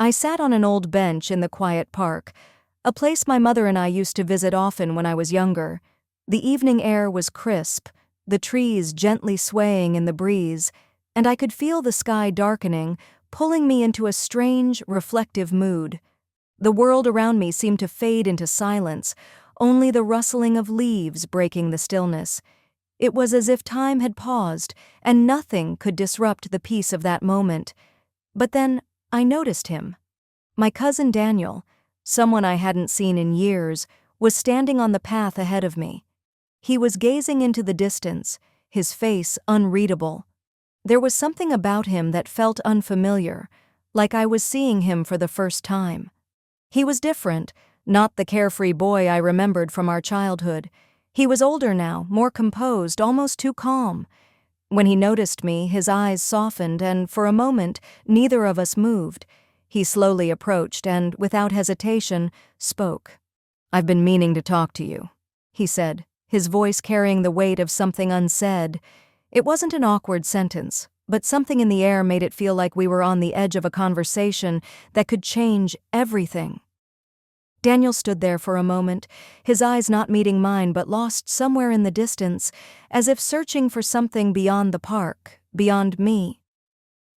I sat on an old bench in the quiet park, a place my mother and I used to visit often when I was younger. The evening air was crisp, the trees gently swaying in the breeze, and I could feel the sky darkening, pulling me into a strange, reflective mood. The world around me seemed to fade into silence, only the rustling of leaves breaking the stillness. It was as if time had paused, and nothing could disrupt the peace of that moment. But then I noticed him. My cousin Daniel, someone I hadn't seen in years, was standing on the path ahead of me. He was gazing into the distance, his face unreadable. There was something about him that felt unfamiliar, like I was seeing him for the first time. He was different, not the carefree boy I remembered from our childhood. He was older now, more composed, almost too calm. When he noticed me, his eyes softened, and for a moment, neither of us moved. He slowly approached and, without hesitation, spoke. "I've been meaning to talk to you," he said, his voice carrying the weight of something unsaid. It wasn't an awkward sentence, but something in the air made it feel like we were on the edge of a conversation that could change everything. Daniel stood there for a moment, his eyes not meeting mine but lost somewhere in the distance, as if searching for something beyond the park, beyond me.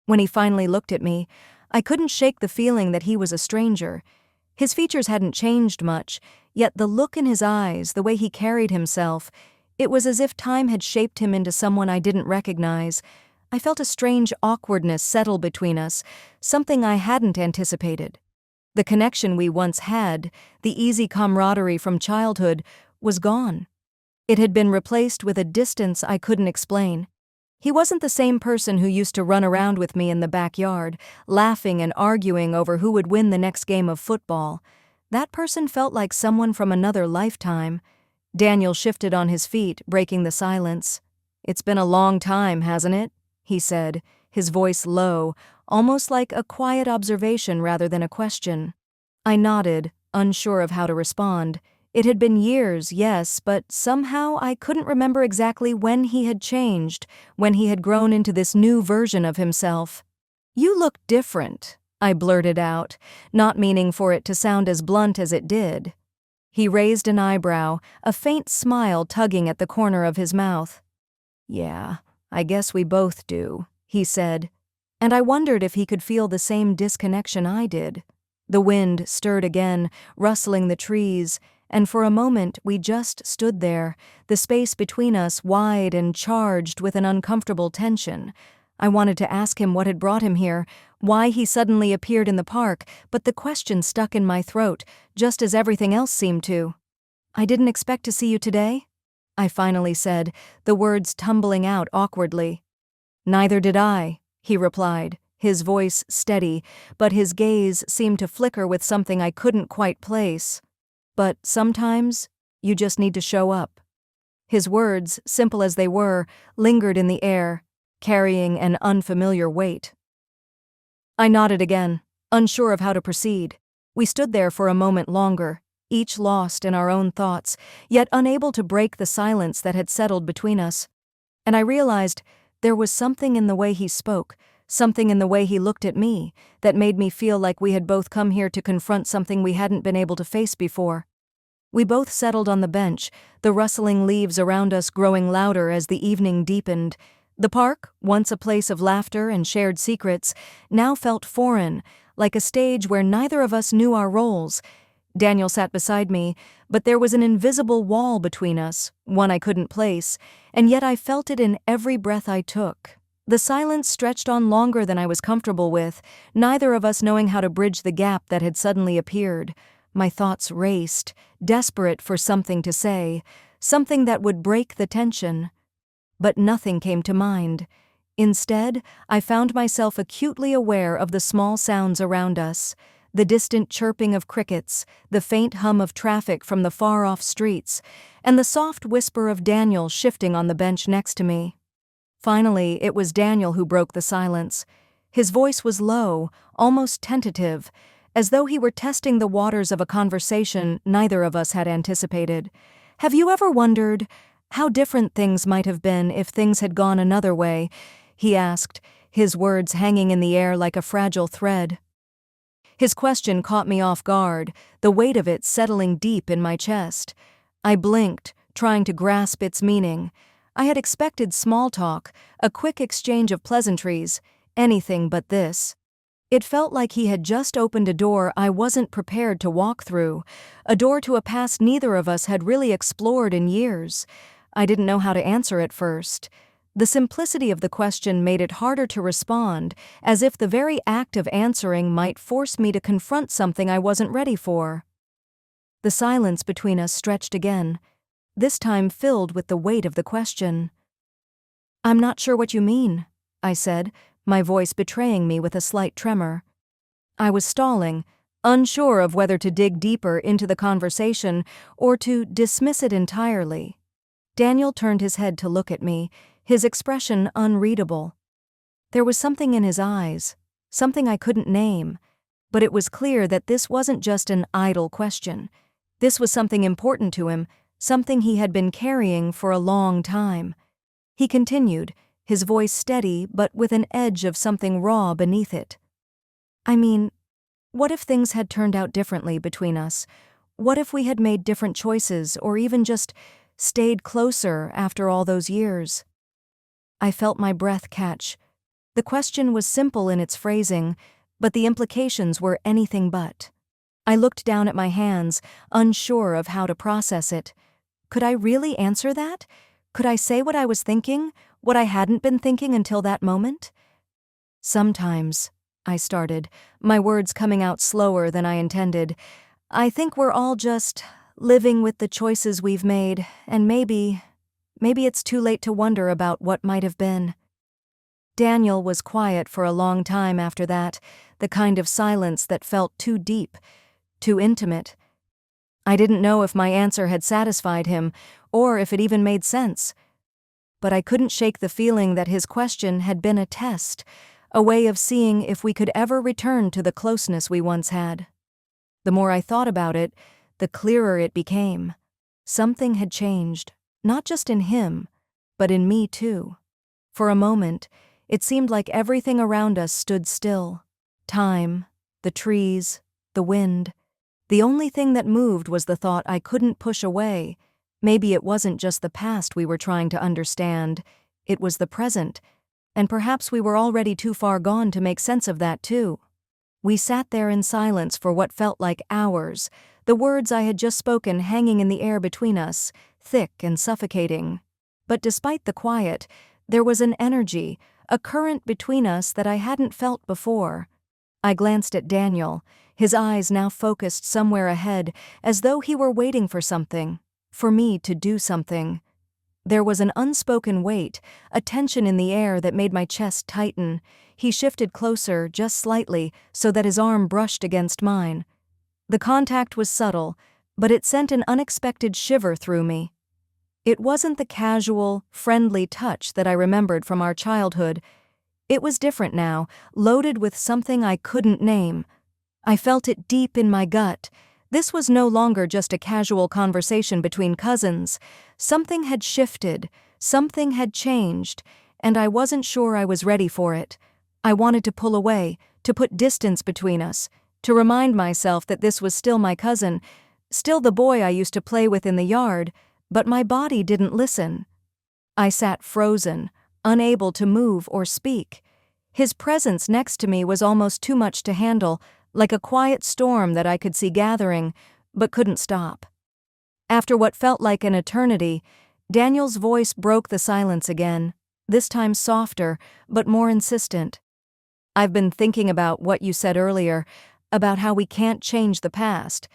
When he finally looked at me, I couldn't shake the feeling that he was a stranger. His features hadn't changed much, yet the look in his eyes, the way he carried himself, it was as if time had shaped him into someone I didn't recognize. I felt a strange awkwardness settle between us, something I hadn't anticipated. The connection we once had, the easy camaraderie from childhood, was gone. It had been replaced with a distance I couldn't explain. He wasn't the same person who used to run around with me in the backyard, laughing and arguing over who would win the next game of football. That person felt like someone from another lifetime. Daniel shifted on his feet, breaking the silence. "It's been a long time, hasn't it?" he said, his voice low, almost like a quiet observation rather than a question. I nodded, unsure of how to respond. It had been years, yes, but somehow I couldn't remember exactly when he had changed, when he had grown into this new version of himself. "You look different," I blurted out, not meaning for it to sound as blunt as it did. He raised an eyebrow, a faint smile tugging at the corner of his mouth. "Yeah, I guess we both do," he said, and I wondered if he could feel the same disconnection I did. The wind stirred again, rustling the trees, and for a moment we just stood there, the space between us wide and charged with an uncomfortable tension. I wanted to ask him what had brought him here, why he suddenly appeared in the park, but the question stuck in my throat, just as everything else seemed to. "I didn't expect to see you today?" I finally said, the words tumbling out awkwardly. "Neither did I," he replied, his voice steady, but his gaze seemed to flicker with something I couldn't quite place. "But sometimes, you just need to show up." His words, simple as they were, lingered in the air, carrying an unfamiliar weight. I nodded again, unsure of how to proceed. We stood there for a moment longer, each lost in our own thoughts, yet unable to break the silence that had settled between us. And I realized there was something in the way he spoke, something in the way he looked at me, that made me feel like we had both come here to confront something we hadn't been able to face before. We both settled on the bench, the rustling leaves around us growing louder as the evening deepened. The park, once a place of laughter and shared secrets, now felt foreign, like a stage where neither of us knew our roles. Daniel sat beside me, but there was an invisible wall between us, one I couldn't place, and yet I felt it in every breath I took. The silence stretched on longer than I was comfortable with, neither of us knowing how to bridge the gap that had suddenly appeared. My thoughts raced, desperate for something to say, something that would break the tension. But nothing came to mind. Instead, I found myself acutely aware of the small sounds around us, the distant chirping of crickets, the faint hum of traffic from the far-off streets, and the soft whisper of Daniel shifting on the bench next to me. Finally, it was Daniel who broke the silence. His voice was low, almost tentative, as though he were testing the waters of a conversation neither of us had anticipated. "Have you ever wondered how different things might have been if things had gone another way?" he asked, his words hanging in the air like a fragile thread. His question caught me off guard, the weight of it settling deep in my chest. I blinked, trying to grasp its meaning. I had expected small talk, a quick exchange of pleasantries, anything but this. It felt like he had just opened a door I wasn't prepared to walk through, a door to a past neither of us had really explored in years. I didn't know how to answer at first. The simplicity of the question made it harder to respond, as if the very act of answering might force me to confront something I wasn't ready for. The silence between us stretched again, this time filled with the weight of the question. "I'm not sure what you mean," I said, my voice betraying me with a slight tremor. I was stalling, unsure of whether to dig deeper into the conversation or to dismiss it entirely. Daniel turned his head to look at me, his expression unreadable. There was something in his eyes, something I couldn't name, but it was clear that this wasn't just an idle question. This was something important to him, something he had been carrying for a long time. He continued, his voice steady but with an edge of something raw beneath it. "I mean, what if things had turned out differently between us? What if we had made different choices or even just stayed closer after all those years?" I felt my breath catch. The question was simple in its phrasing, but the implications were anything but. I looked down at my hands, unsure of how to process it. Could I really answer that? Could I say what I was thinking, what I hadn't been thinking until that moment? "Sometimes," I started, my words coming out slower than I intended, "I think we're all just living with the choices we've made, and maybe it's too late to wonder about what might have been." Daniel was quiet for a long time after that, the kind of silence that felt too deep, too intimate. I didn't know if my answer had satisfied him, or if it even made sense. But I couldn't shake the feeling that his question had been a test, a way of seeing if we could ever return to the closeness we once had. The more I thought about it, the clearer it became. Something had changed, not just in him, but in me too. For a moment, it seemed like everything around us stood still. Time, the trees, the wind. The only thing that moved was the thought I couldn't push away. Maybe it wasn't just the past we were trying to understand, it was the present, and perhaps we were already too far gone to make sense of that too. We sat there in silence for what felt like hours, the words I had just spoken hanging in the air between us, thick and suffocating. But despite the quiet, there was an energy, a current between us that I hadn't felt before. I glanced at Daniel, his eyes now focused somewhere ahead, as though he were waiting for something, for me to do something. There was an unspoken weight, a tension in the air that made my chest tighten. He shifted closer, just slightly, so that his arm brushed against mine. The contact was subtle, but it sent an unexpected shiver through me. It wasn't the casual, friendly touch that I remembered from our childhood. It was different now, loaded with something I couldn't name. I felt it deep in my gut. This was no longer just a casual conversation between cousins. Something had shifted, something had changed, and I wasn't sure I was ready for it. I wanted to pull away, to put distance between us, to remind myself that this was still my cousin, still the boy I used to play with in the yard, but my body didn't listen. I sat frozen, unable to move or speak. His presence next to me was almost too much to handle, like a quiet storm that I could see gathering, but couldn't stop. After what felt like an eternity, Daniel's voice broke the silence again, this time softer, but more insistent. "I've been thinking about what you said earlier, about how we can't change the past.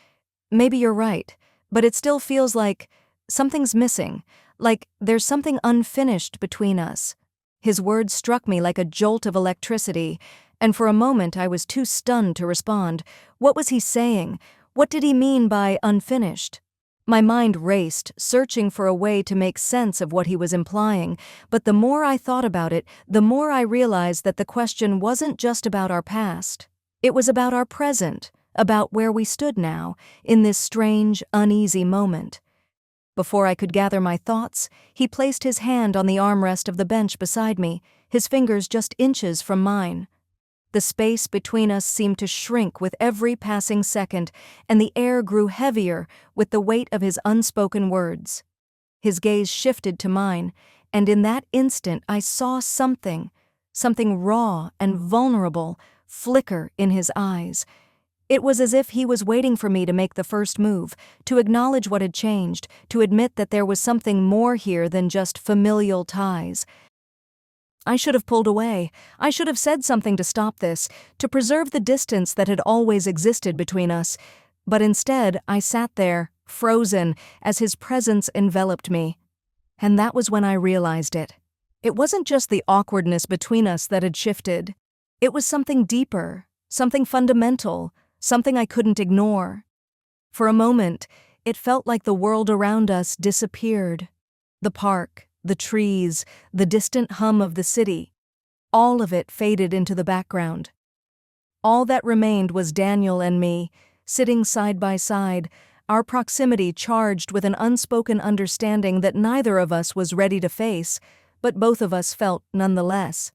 Maybe you're right, but it still feels like something's missing, like there's something unfinished between us." His words struck me like a jolt of electricity, and for a moment I was too stunned to respond. What was he saying? What did he mean by unfinished? My mind raced, searching for a way to make sense of what he was implying, but the more I thought about it, the more I realized that the question wasn't just about our past. It was about our present, about where we stood now, in this strange, uneasy moment. Before I could gather my thoughts, he placed his hand on the armrest of the bench beside me, his fingers just inches from mine. The space between us seemed to shrink with every passing second, and the air grew heavier with the weight of his unspoken words. His gaze shifted to mine, and in that instant I saw something raw and vulnerable, flicker in his eyes. It was as if he was waiting for me to make the first move, to acknowledge what had changed, to admit that there was something more here than just familial ties. I should have pulled away. I should have said something to stop this, to preserve the distance that had always existed between us. But instead, I sat there, frozen, as his presence enveloped me. And that was when I realized it. It wasn't just the awkwardness between us that had shifted. It was something deeper, something fundamental, something I couldn't ignore. For a moment, it felt like the world around us disappeared. The park, the trees, the distant hum of the city, all of it faded into the background. All that remained was Daniel and me, sitting side by side, our proximity charged with an unspoken understanding that neither of us was ready to face, but both of us felt nonetheless.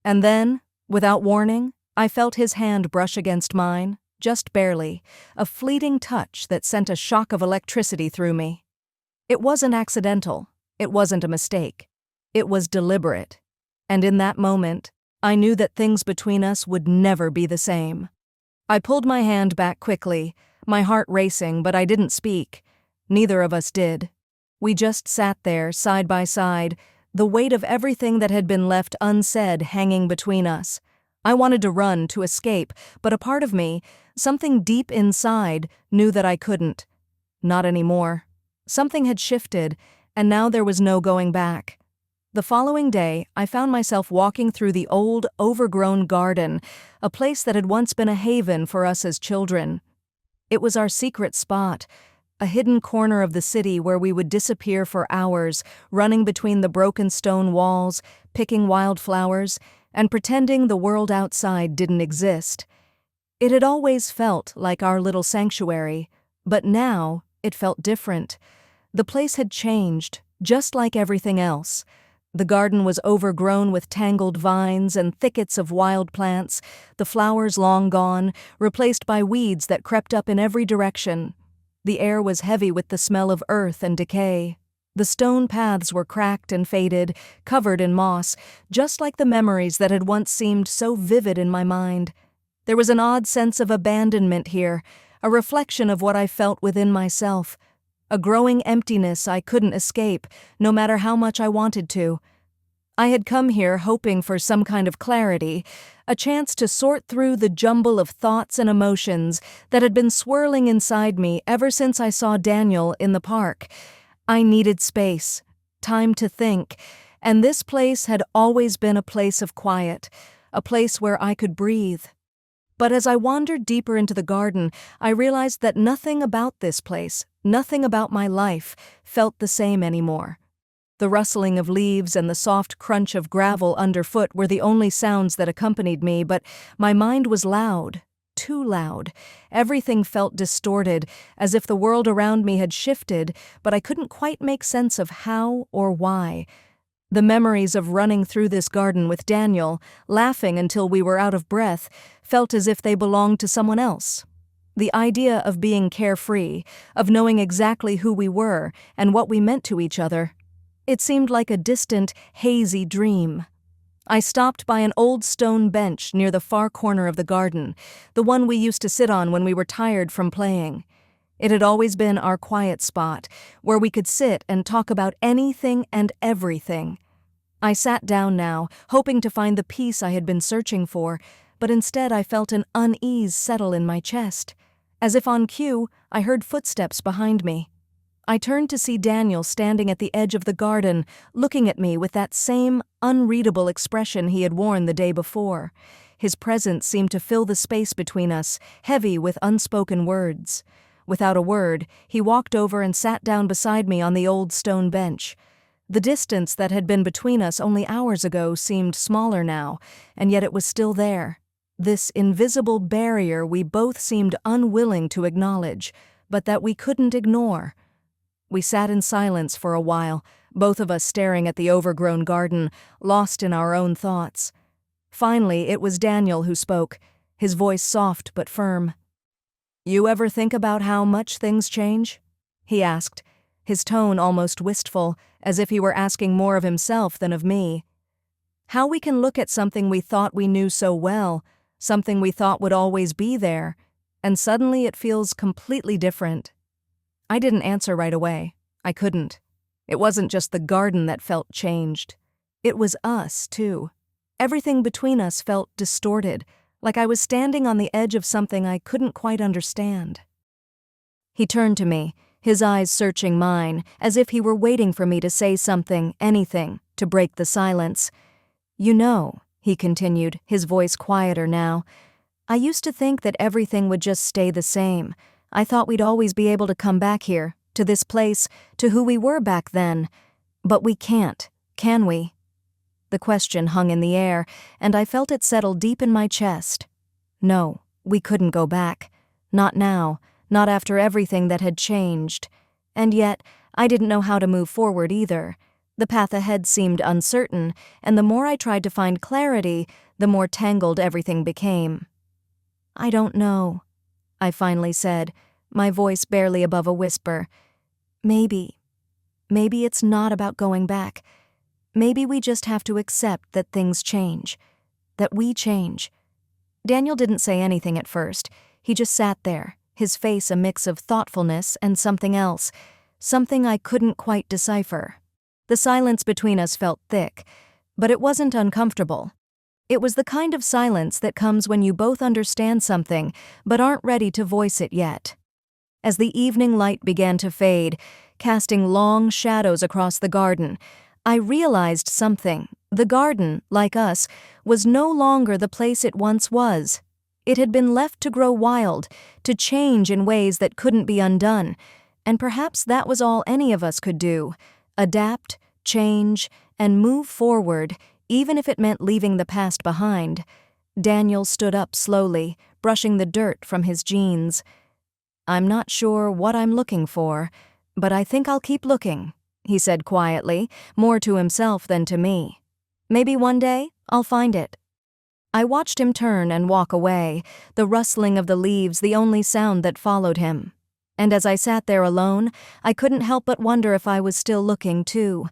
And then, without warning, I felt his hand brush against mine, just barely, a fleeting touch that sent a shock of electricity through me. It wasn't accidental. It wasn't a mistake. It was deliberate. And in that moment, I knew that things between us would never be the same. I pulled my hand back quickly, my heart racing, but I didn't speak. Neither of us did. We just sat there, side by side, the weight of everything that had been left unsaid hanging between us. I wanted to run, to escape, but a part of me, something deep inside, knew that I couldn't. Not anymore. Something had shifted, and now there was no going back. The following day, I found myself walking through the old, overgrown garden, a place that had once been a haven for us as children. It was our secret spot, a hidden corner of the city where we would disappear for hours, running between the broken stone walls, picking wildflowers, and pretending the world outside didn't exist. It had always felt like our little sanctuary, but now it felt different. The place had changed, just like everything else. The garden was overgrown with tangled vines and thickets of wild plants, the flowers long gone, replaced by weeds that crept up in every direction. The air was heavy with the smell of earth and decay. The stone paths were cracked and faded, covered in moss, just like the memories that had once seemed so vivid in my mind. There was an odd sense of abandonment here, a reflection of what I felt within myself. A growing emptiness I couldn't escape, no matter how much I wanted to. I had come here hoping for some kind of clarity, a chance to sort through the jumble of thoughts and emotions that had been swirling inside me ever since I saw Daniel in the park. I needed space, time to think, and this place had always been a place of quiet, a place where I could breathe. But as I wandered deeper into the garden, I realized that nothing about this place, nothing about my life, felt the same anymore. The rustling of leaves and the soft crunch of gravel underfoot were the only sounds that accompanied me, but my mind was loud, too loud. Everything felt distorted, as if the world around me had shifted, but I couldn't quite make sense of how or why. The memories of running through this garden with Daniel, laughing until we were out of breath, felt as if they belonged to someone else. The idea of being carefree, of knowing exactly who we were and what we meant to each other, it seemed like a distant, hazy dream. I stopped by an old stone bench near the far corner of the garden, the one we used to sit on when we were tired from playing. It had always been our quiet spot, where we could sit and talk about anything and everything. I sat down now, hoping to find the peace I had been searching for, but instead I felt an unease settle in my chest. As if on cue, I heard footsteps behind me. I turned to see Daniel standing at the edge of the garden, looking at me with that same unreadable expression he had worn the day before. His presence seemed to fill the space between us, heavy with unspoken words. Without a word, he walked over and sat down beside me on the old stone bench. The distance that had been between us only hours ago seemed smaller now, and yet it was still there. This invisible barrier we both seemed unwilling to acknowledge, but that we couldn't ignore. We sat in silence for a while, both of us staring at the overgrown garden, lost in our own thoughts. Finally, it was Daniel who spoke, his voice soft but firm. "You ever think about how much things change?" he asked, his tone almost wistful, as if he were asking more of himself than of me. "How we can look at something we thought we knew so well, something we thought would always be there, and suddenly it feels completely different." I didn't answer right away. I couldn't. It wasn't just the garden that felt changed. It was us, too. Everything between us felt distorted, like I was standing on the edge of something I couldn't quite understand. He turned to me, his eyes searching mine, as if he were waiting for me to say something, anything, to break the silence. "You know," he continued, his voice quieter now, "I used to think that everything would just stay the same. I thought we'd always be able to come back here, to this place, to who we were back then. But we can't, can we?" The question hung in the air, and I felt it settle deep in my chest. No, we couldn't go back. Not now, not after everything that had changed. And yet, I didn't know how to move forward either. The path ahead seemed uncertain, and the more I tried to find clarity, the more tangled everything became. "I don't know," I finally said, my voice barely above a whisper. Maybe it's not about going back. Maybe we just have to accept that things change, that we change." Daniel didn't say anything at first. He just sat there, his face a mix of thoughtfulness and something else, something I couldn't quite decipher. The silence between us felt thick, but it wasn't uncomfortable. It was the kind of silence that comes when you both understand something but aren't ready to voice it yet. As the evening light began to fade, casting long shadows across the garden, I realized something. The garden, like us, was no longer the place it once was. It had been left to grow wild, to change in ways that couldn't be undone, and perhaps that was all any of us could do: adapt, change, and move forward, even if it meant leaving the past behind. Daniel stood up slowly, brushing the dirt from his jeans. "I'm not sure what I'm looking for, but I think I'll keep looking," he said quietly, more to himself than to me. "Maybe one day I'll find it." I watched him turn and walk away, the rustling of the leaves the only sound that followed him. And as I sat there alone, I couldn't help but wonder if I was still looking too.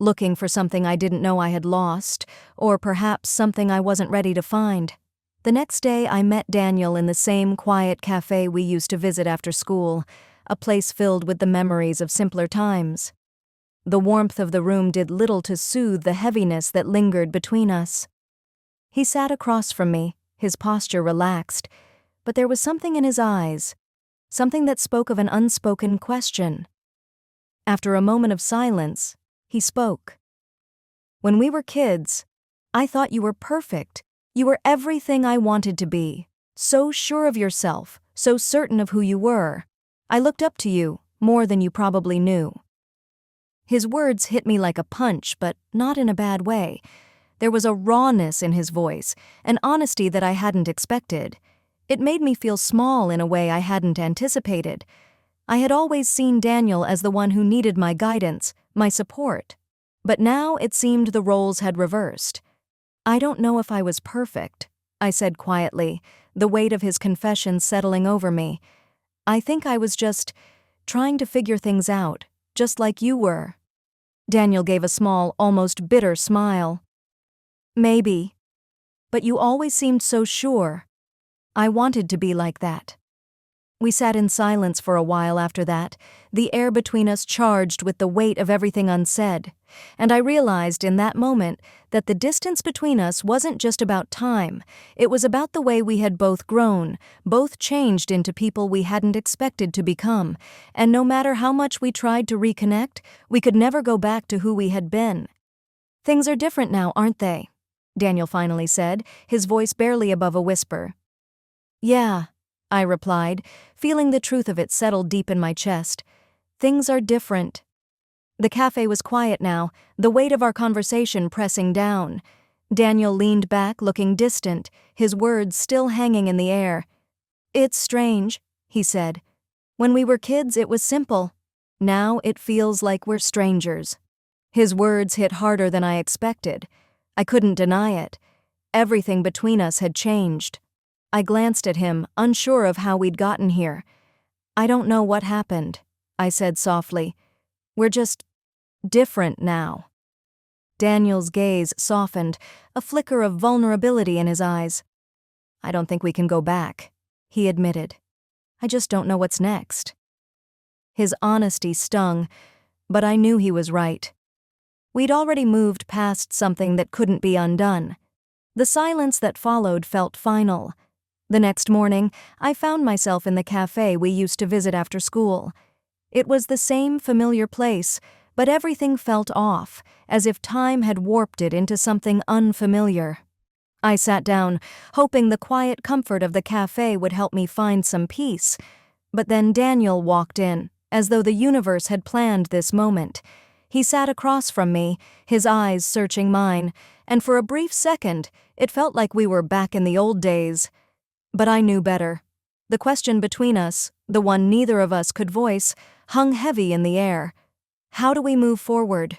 Looking for something I didn't know I had lost, or perhaps something I wasn't ready to find. The next day I met Daniel in the same quiet cafe we used to visit after school, a place filled with the memories of simpler times. The warmth of the room did little to soothe the heaviness that lingered between us. He sat across from me, his posture relaxed, but there was something in his eyes, something that spoke of an unspoken question. After a moment of silence, he spoke. "When we were kids, I thought you were perfect. You were everything I wanted to be. So sure of yourself, so certain of who you were. I looked up to you, more than you probably knew." His words hit me like a punch, but not in a bad way. There was a rawness in his voice, an honesty that I hadn't expected. It made me feel small in a way I hadn't anticipated. I had always seen Daniel as the one who needed my guidance, my support. But now it seemed the roles had reversed. "I don't know if I was perfect," I said quietly, the weight of his confession settling over me. "I think I was just trying to figure things out, just like you were." Daniel gave a small, almost bitter smile. "Maybe. But you always seemed so sure. I wanted to be like that." We sat in silence for a while after that, the air between us charged with the weight of everything unsaid, and I realized in that moment that the distance between us wasn't just about time, it was about the way we had both grown, both changed into people we hadn't expected to become, and no matter how much we tried to reconnect, we could never go back to who we had been. "Things are different now, aren't they?" Daniel finally said, his voice barely above a whisper. "Yeah," I replied, feeling the truth of it settle deep in my chest. "Things are different." The cafe was quiet now, the weight of our conversation pressing down. Daniel leaned back, looking distant, his words still hanging in the air. "It's strange," he said. "When we were kids, it was simple. Now it feels like we're strangers." His words hit harder than I expected. I couldn't deny it. Everything between us had changed. I glanced at him, unsure of how we'd gotten here. "I don't know what happened," I said softly. "We're just different now." Daniel's gaze softened, a flicker of vulnerability in his eyes. "I don't think we can go back," he admitted. "I just don't know what's next." His honesty stung, but I knew he was right. We'd already moved past something that couldn't be undone. The silence that followed felt final. The next morning, I found myself in the cafe we used to visit after school. It was the same familiar place, but everything felt off, as if time had warped it into something unfamiliar. I sat down, hoping the quiet comfort of the cafe would help me find some peace. But then Daniel walked in, as though the universe had planned this moment. He sat across from me, his eyes searching mine, and for a brief second, it felt like we were back in the old days. But I knew better. The question between us, the one neither of us could voice, hung heavy in the air. How do we move forward?